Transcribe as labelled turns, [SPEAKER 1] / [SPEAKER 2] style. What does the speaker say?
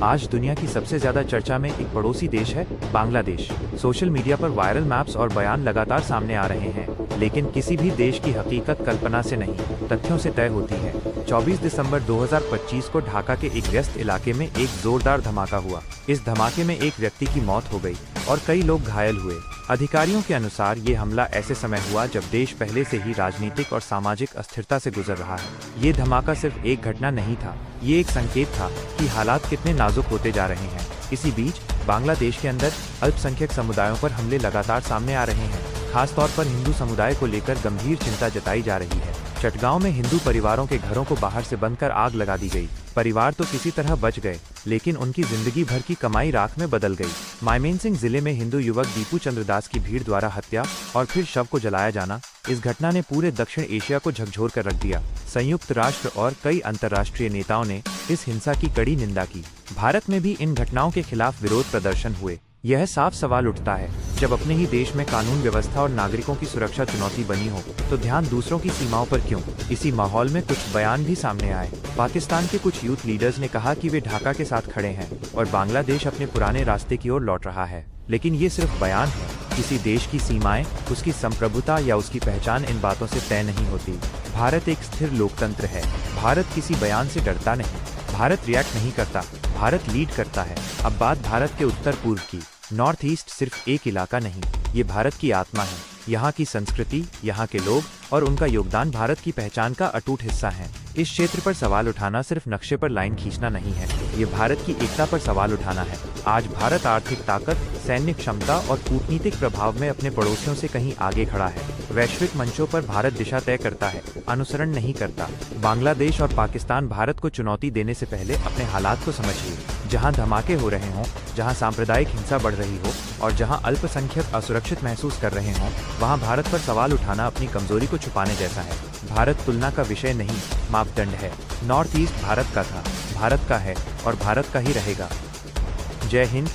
[SPEAKER 1] आज दुनिया की सबसे ज्यादा चर्चा में एक पड़ोसी देश है बांग्लादेश। सोशल मीडिया पर वायरल मैप्स और बयान लगातार सामने आ रहे हैं, लेकिन किसी भी देश की हकीकत कल्पना से नहीं, तथ्यों से तय होती है। 24 दिसंबर 2025 को ढाका के एक व्यस्त इलाके में एक जोरदार धमाका हुआ। इस धमाके में एक व्यक्ति की मौत हो गई और कई लोग घायल हुए। अधिकारियों के अनुसार ये हमला ऐसे समय हुआ जब देश पहले से ही राजनीतिक और सामाजिक अस्थिरता से गुजर रहा है। ये धमाका सिर्फ एक घटना नहीं था, ये एक संकेत था कि हालात कितने नाजुक होते जा रहे हैं। इसी बीच बांग्लादेश के अंदर अल्पसंख्यक समुदायों पर हमले लगातार सामने आ रहे हैं। खास तौर पर हिंदू समुदाय को लेकर गंभीर चिंता जताई जा रही है। चटगांव में हिंदू परिवारों के घरों को बाहर से बंद कर आग लगा दी गई। परिवार तो किसी तरह बच गए, लेकिन उनकी जिंदगी भर की कमाई राख में बदल गई। मायमेनसिंह जिले में हिंदू युवक दीपू चंद्र दास की भीड़ द्वारा हत्या और फिर शव को जलाया जाना, इस घटना ने पूरे दक्षिण एशिया को झकझोर कर रख दिया। संयुक्त राष्ट्र और कई अंतर्राष्ट्रीय नेताओं ने इस हिंसा की कड़ी निंदा की। भारत में भी इन घटनाओं के खिलाफ विरोध प्रदर्शन हुए। यह साफ सवाल उठता है, जब अपने ही देश में कानून व्यवस्था और नागरिकों की सुरक्षा चुनौती बनी हो, तो ध्यान दूसरों की सीमाओं पर क्यों? इसी माहौल में कुछ बयान भी सामने आए। पाकिस्तान के कुछ यूथ लीडर्स ने कहा कि वे ढाका के साथ खड़े हैं और बांग्लादेश अपने पुराने रास्ते की ओर लौट रहा है। लेकिन ये सिर्फ बयान है। किसी देश की सीमाएं, उसकी संप्रभुता या उसकी पहचान इन बातों से तय नहीं होती। भारत एक स्थिर लोकतंत्र है। भारत किसी बयान से डरता नहीं। भारत रिएक्ट नहीं करता, भारत लीड करता है। अब बात भारत के उत्तर पूर्व की। नॉर्थ ईस्ट सिर्फ एक इलाका नहीं, ये भारत की आत्मा है। यहाँ की संस्कृति, यहाँ के लोग और उनका योगदान भारत की पहचान का अटूट हिस्सा है। इस क्षेत्र पर सवाल उठाना सिर्फ नक्शे पर लाइन खींचना नहीं है, ये भारत की एकता पर सवाल उठाना है। आज भारत आर्थिक ताकत, सैन्य क्षमता और कूटनीतिक प्रभाव में अपने पड़ोसियों से कहीं आगे खड़ा है। वैश्विक मंचों पर भारत दिशा तय करता है, अनुसरण नहीं करता। बांग्लादेश और पाकिस्तान भारत को चुनौती देने से पहले अपने हालात को समझिए। जहां धमाके हो रहे हों, जहां सांप्रदायिक हिंसा बढ़ रही हो और जहां अल्पसंख्यक असुरक्षित महसूस कर रहे हों, वहां भारत पर सवाल उठाना अपनी कमजोरी को छुपाने जैसा है। भारत तुलना का विषय नहीं, मापदंड है। नॉर्थ ईस्ट भारत का था, भारत का है और भारत का ही रहेगा। जय हिंद,